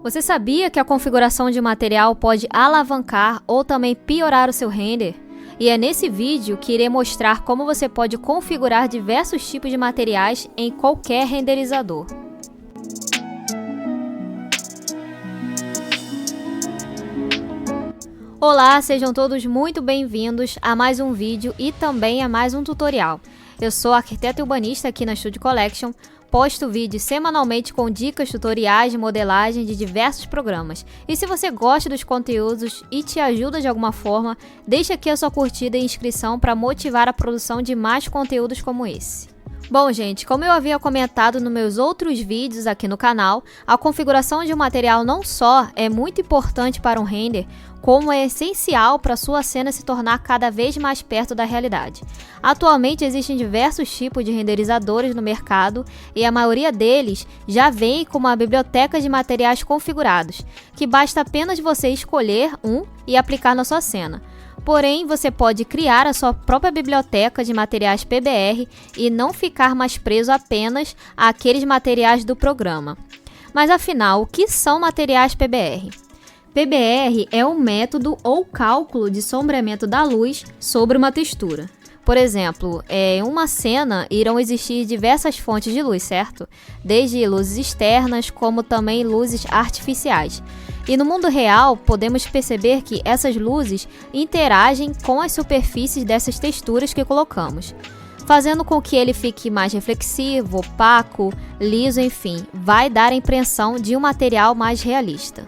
Você sabia que a configuração de material pode alavancar ou também piorar o seu render? E é nesse vídeo que irei mostrar como você pode configurar diversos tipos de materiais em qualquer renderizador. Olá, sejam todos muito bem-vindos a mais um vídeo e também a mais um tutorial. Eu sou arquiteta urbanista aqui na Studio Collection, posto vídeos semanalmente com dicas, tutoriais de modelagem de diversos programas. E se você gosta dos conteúdos e te ajuda de alguma forma, deixe aqui a sua curtida e inscrição para motivar a produção de mais conteúdos como esse. Bom, gente, como eu havia comentado nos meus outros vídeos aqui no canal, a configuração de um material não só é muito importante para um render, como é essencial para a sua cena se tornar cada vez mais perto da realidade. Atualmente existem diversos tipos de renderizadores no mercado e a maioria deles já vem com uma biblioteca de materiais configurados, que basta apenas você escolher um e aplicar na sua cena. Porém, você pode criar a sua própria biblioteca de materiais PBR e não ficar mais preso apenas àqueles materiais do programa. Mas afinal, o que são materiais PBR? PBR é um método ou cálculo de sombreamento da luz sobre uma textura. Por exemplo, em uma cena irão existir diversas fontes de luz, certo? Desde luzes externas como também luzes artificiais. E no mundo real, podemos perceber que essas luzes interagem com as superfícies dessas texturas que colocamos, fazendo com que ele fique mais reflexivo, opaco, liso, enfim, vai dar a impressão de um material mais realista.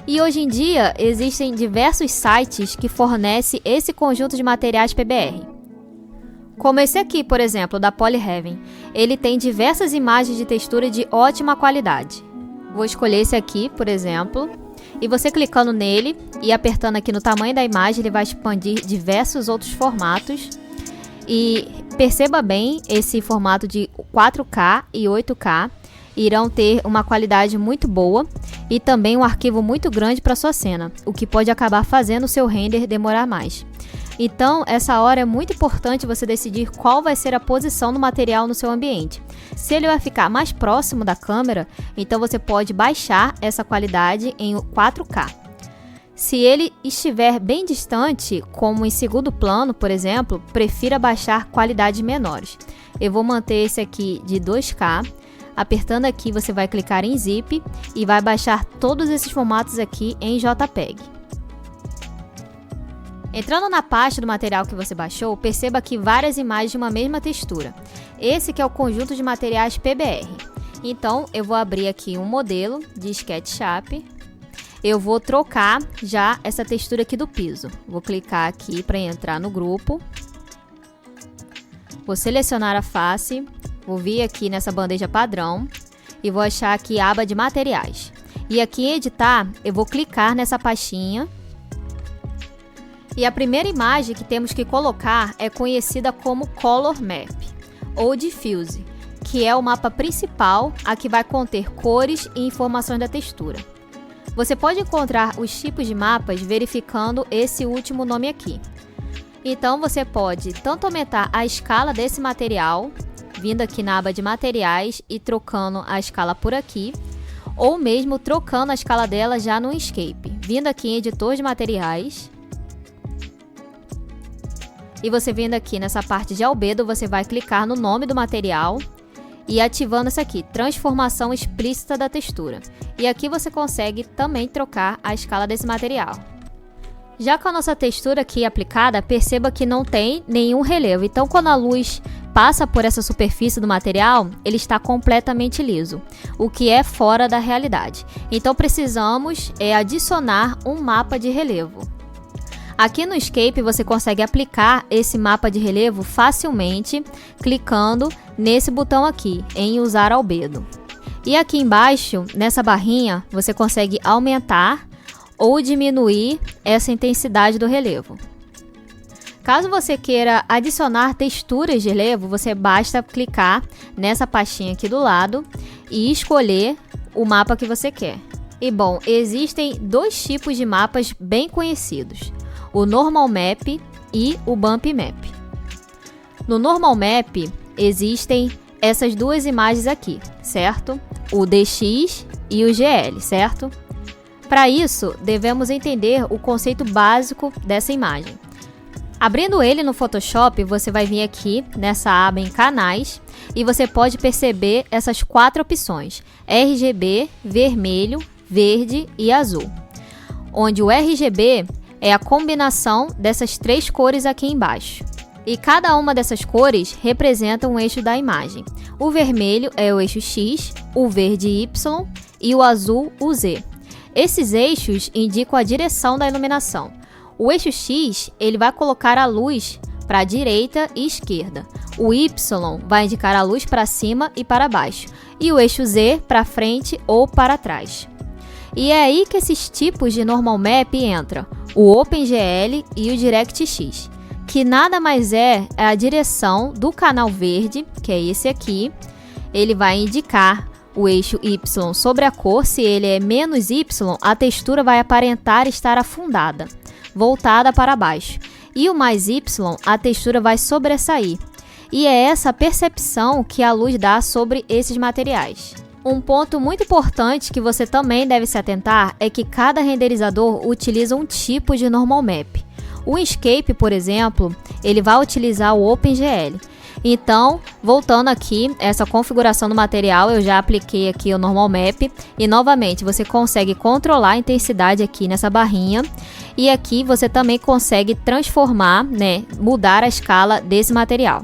E hoje em dia, existem diversos sites que fornecem esse conjunto de materiais PBR. Como esse aqui, por exemplo, da Polyheaven. Ele tem diversas imagens de textura de ótima qualidade. Vou escolher esse aqui, por exemplo, e você clicando nele e apertando aqui no tamanho da imagem, ele vai expandir diversos outros formatos. E perceba bem, esse formato de 4K e 8K irão ter uma qualidade muito boa e também um arquivo muito grande para sua cena, o que pode acabar fazendo o seu render demorar mais. Então, essa hora é muito importante você decidir qual vai ser a posição do material no seu ambiente. Se ele vai ficar mais próximo da câmera, então você pode baixar essa qualidade em 4K. Se ele estiver bem distante, como em segundo plano, por exemplo, prefira baixar qualidades menores. Eu vou manter esse aqui de 2K. Apertando aqui, você vai clicar em Zip e vai baixar todos esses formatos aqui em JPEG. Entrando na pasta do material que você baixou, perceba aqui várias imagens de uma mesma textura. Esse que é o conjunto de materiais PBR. Então, eu vou abrir aqui um modelo de SketchUp. Eu vou trocar já essa textura aqui do piso. Vou clicar aqui para entrar no grupo. Vou selecionar a face. Vou vir aqui nessa bandeja padrão e vou achar aqui a aba de materiais. E aqui em editar, eu vou clicar nessa pastinha. E a primeira imagem que temos que colocar é conhecida como Color Map ou Diffuse, que é o mapa principal, a que vai conter cores e informações da textura. Você pode encontrar os tipos de mapas verificando esse último nome aqui. Então você pode tanto aumentar a escala desse material, vindo aqui na aba de materiais e trocando a escala por aqui, ou mesmo trocando a escala dela já no Inkscape, vindo aqui em editor de materiais. E você vindo aqui nessa parte de albedo, você vai clicar no nome do material e ativando isso aqui, transformação explícita da textura. E aqui você consegue também trocar a escala desse material. Já com a nossa textura aqui aplicada, perceba que não tem nenhum relevo. Então, quando a luz passa por essa superfície do material, ele está completamente liso, o que é fora da realidade. Então, precisamos adicionar um mapa de relevo. Aqui no Inkscape, você consegue aplicar esse mapa de relevo facilmente, clicando nesse botão aqui, em usar albedo. E aqui embaixo, nessa barrinha, você consegue aumentar ou diminuir essa intensidade do relevo. Caso você queira adicionar texturas de relevo, você basta clicar nessa pastinha aqui do lado e escolher o mapa que você quer. E bom, existem dois tipos de mapas bem conhecidos, o Normal Map e o Bump Map. No Normal Map existem essas duas imagens aqui, certo? O DX e o GL, certo? Para isso, devemos entender o conceito básico dessa imagem. Abrindo ele no Photoshop, você vai vir aqui nessa aba em canais e você pode perceber essas 4 opções: RGB, vermelho, verde e azul. Onde o RGB é a combinação dessas 3 cores aqui embaixo. E cada uma dessas cores representa um eixo da imagem. O vermelho é o eixo X, o verde Y e o azul o Z. Esses eixos indicam a direção da iluminação. O eixo X ele vai colocar a luz para a direita e esquerda. O Y vai indicar a luz para cima e para baixo. E o eixo Z para frente ou para trás. E é aí que esses tipos de normal map entram, o OpenGL e o DirectX, que nada mais é a direção do canal verde, que é esse aqui. Ele vai indicar o eixo Y sobre a cor. Se ele é menos Y, a textura vai aparentar estar afundada, voltada para baixo. E o mais Y, a textura vai sobressair. E é essa percepção que a luz dá sobre esses materiais. Um ponto muito importante que você também deve se atentar é que cada renderizador utiliza um tipo de normal map. O Inkscape, por exemplo, ele vai utilizar o OpenGL. Então, voltando aqui, essa configuração do material, eu já apliquei aqui o normal map. E novamente, você consegue controlar a intensidade aqui nessa barrinha. E aqui você também consegue transformar, mudar a escala desse material.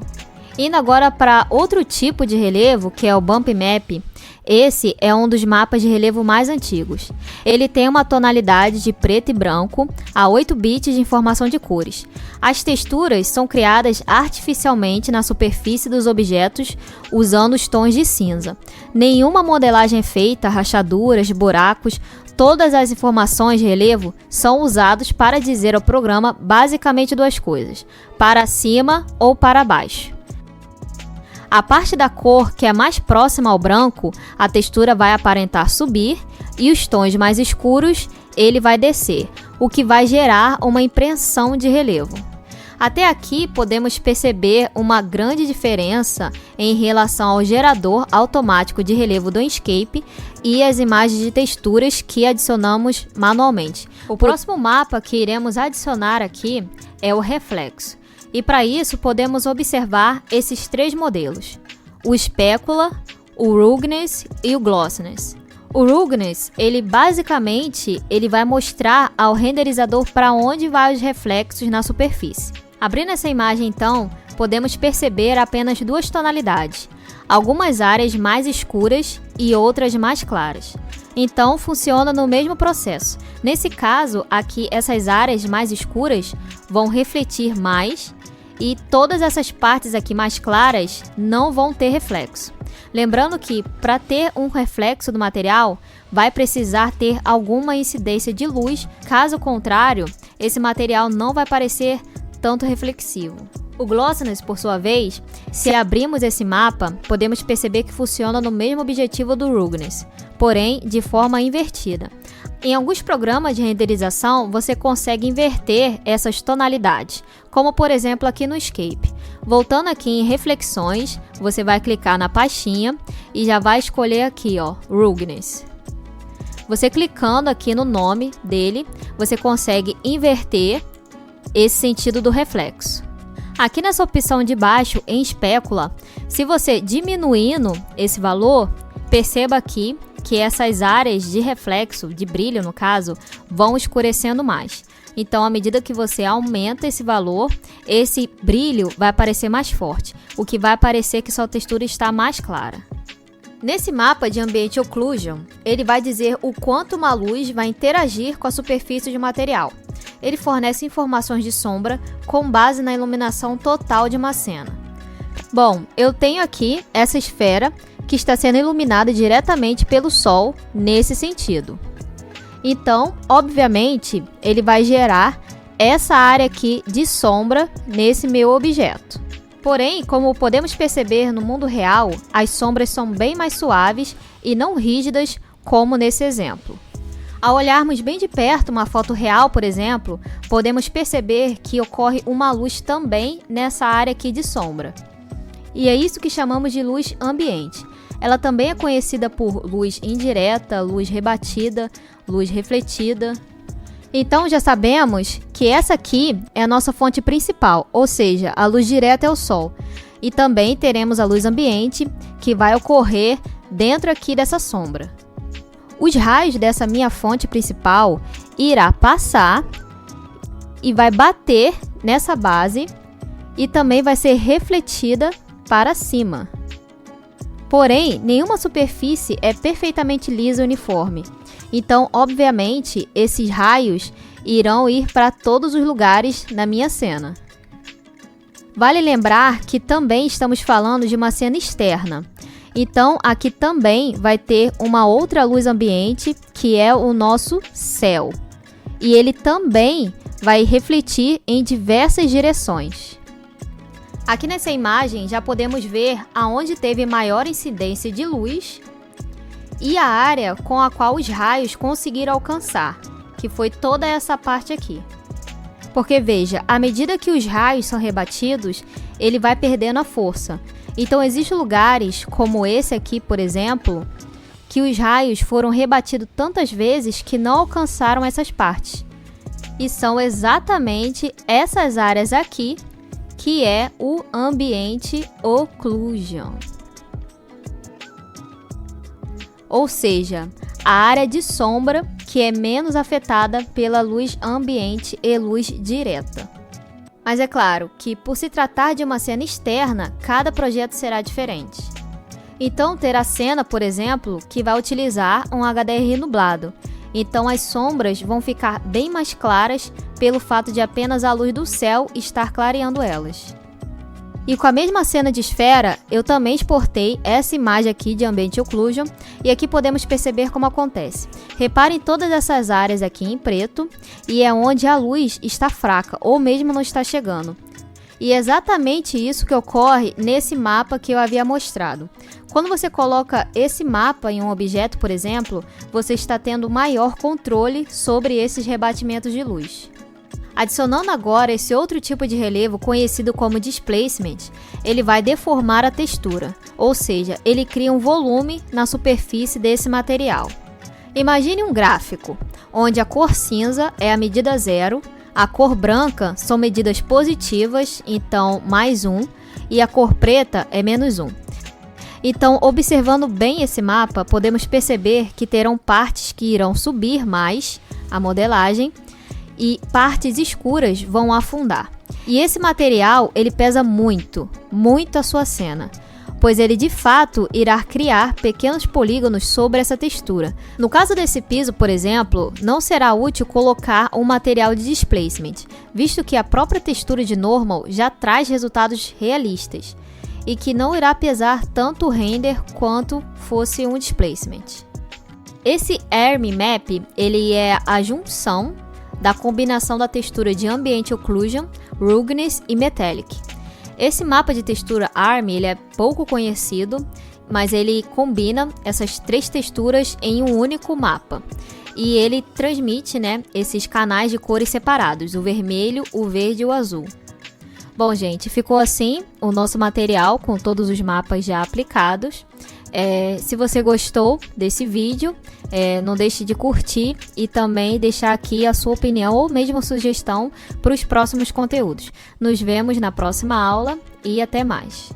Indo agora para outro tipo de relevo, que é o Bump Map. Esse é um dos mapas de relevo mais antigos. Ele tem uma tonalidade de preto e branco a 8 bits de informação de cores. As texturas são criadas artificialmente na superfície dos objetos usando os tons de cinza. Nenhuma modelagem é feita, rachaduras, buracos. Todas as informações de relevo são usadas para dizer ao programa basicamente 2 coisas: para cima ou para baixo. A parte da cor que é mais próxima ao branco, a textura vai aparentar subir e os tons mais escuros ele vai descer, o que vai gerar uma impressão de relevo. Até aqui podemos perceber uma grande diferença em relação ao gerador automático de relevo do Inkscape e as imagens de texturas que adicionamos manualmente. O próximo mapa que iremos adicionar aqui é o reflexo. E para isso podemos observar esses 3 modelos: o Specular, o Roughness e o Glossiness. O Roughness, ele basicamente vai mostrar ao renderizador para onde vai os reflexos na superfície. Abrindo essa imagem então, podemos perceber apenas 2 tonalidades, algumas áreas mais escuras e outras mais claras. Então funciona no mesmo processo. Nesse caso aqui, essas áreas mais escuras vão refletir mais e todas essas partes aqui mais claras não vão ter reflexo. Lembrando que para ter um reflexo do material, vai precisar ter alguma incidência de luz, caso contrário, esse material não vai parecer tanto reflexivo. O Glossiness, por sua vez, se abrirmos esse mapa, podemos perceber que funciona no mesmo objetivo do Roughness, porém de forma invertida. Em alguns programas de renderização, você consegue inverter essas tonalidades, como por exemplo aqui no Inkscape. Voltando aqui em reflexões, você vai clicar na pastinha e já vai escolher aqui, Roughness. Você clicando aqui no nome dele, você consegue inverter esse sentido do reflexo. Aqui nessa opção de baixo, em Specular, se você diminuindo esse valor, perceba aqui que essas áreas de reflexo, de brilho no caso, vão escurecendo mais. Então, à medida que você aumenta esse valor, esse brilho vai aparecer mais forte, o que vai parecer que sua textura está mais clara. Nesse mapa de Ambient Occlusion, ele vai dizer o quanto uma luz vai interagir com a superfície de material. Ele fornece informações de sombra com base na iluminação total de uma cena. Bom, eu tenho aqui essa esfera que está sendo iluminada diretamente pelo sol nesse sentido. Então, obviamente, ele vai gerar essa área aqui de sombra nesse meu objeto. Porém, como podemos perceber no mundo real, as sombras são bem mais suaves e não rígidas como nesse exemplo. Ao olharmos bem de perto uma foto real, por exemplo, podemos perceber que ocorre uma luz também nessa área aqui de sombra. E é isso que chamamos de luz ambiente. Ela também é conhecida por luz indireta, luz rebatida, luz refletida. Então já sabemos que essa aqui é a nossa fonte principal, ou seja, a luz direta é o Sol. E também teremos a luz ambiente, que vai ocorrer dentro aqui dessa sombra. Os raios dessa minha fonte principal irá passar e vai bater nessa base e também vai ser refletida para cima. Porém, nenhuma superfície é perfeitamente lisa e uniforme. Então, obviamente, esses raios irão ir para todos os lugares na minha cena. Vale lembrar que também estamos falando de uma cena externa. Então, aqui também vai ter uma outra luz ambiente, que é o nosso céu. E ele também vai refletir em diversas direções. Aqui nessa imagem já podemos ver aonde teve maior incidência de luz e a área com a qual os raios conseguiram alcançar, que foi toda essa parte aqui. Porque veja, à medida que os raios são rebatidos, ele vai perdendo a força. Então existem lugares, como esse aqui, por exemplo, que os raios foram rebatidos tantas vezes que não alcançaram essas partes. E são exatamente essas áreas aqui que é o Ambient Occlusion. Ou seja, a área de sombra que é menos afetada pela luz ambiente e luz direta. Mas é claro que, por se tratar de uma cena externa, cada projeto será diferente. Então terá cena, por exemplo, que vai utilizar um HDRI nublado. Então as sombras vão ficar bem mais claras pelo fato de apenas a luz do céu estar clareando elas. E com a mesma cena de esfera, eu também exportei essa imagem aqui de Ambient Occlusion e aqui podemos perceber como acontece. Reparem todas essas áreas aqui em preto e é onde a luz está fraca ou mesmo não está chegando. E é exatamente isso que ocorre nesse mapa que eu havia mostrado. Quando você coloca esse mapa em um objeto, por exemplo, você está tendo maior controle sobre esses rebatimentos de luz. Adicionando agora esse outro tipo de relevo conhecido como displacement, ele vai deformar a textura, ou seja, ele cria um volume na superfície desse material. Imagine um gráfico, onde a cor cinza é a medida 0, a cor branca são medidas positivas, então mais 1, e a cor preta é menos 1. Então, observando bem esse mapa, podemos perceber que terão partes que irão subir mais a modelagem e partes escuras vão afundar. E esse material, ele pesa muito, muito a sua cena, pois ele de fato irá criar pequenos polígonos sobre essa textura. No caso desse piso, por exemplo, não será útil colocar um material de displacement, visto que a própria textura de normal já traz resultados realistas e que não irá pesar tanto o render quanto fosse um displacement. Esse ARM Map, ele é a junção da combinação da textura de Ambient Occlusion, Ruggedness e Metallic. Esse mapa de textura ARM ele é pouco conhecido, mas ele combina essas três texturas em um único mapa. E ele transmite, esses canais de cores separados, o vermelho, o verde e o azul. Bom, gente, ficou assim o nosso material com todos os mapas já aplicados. Se você gostou desse vídeo, não deixe de curtir e também deixar aqui a sua opinião ou mesmo sugestão para os próximos conteúdos. Nos vemos na próxima aula e até mais!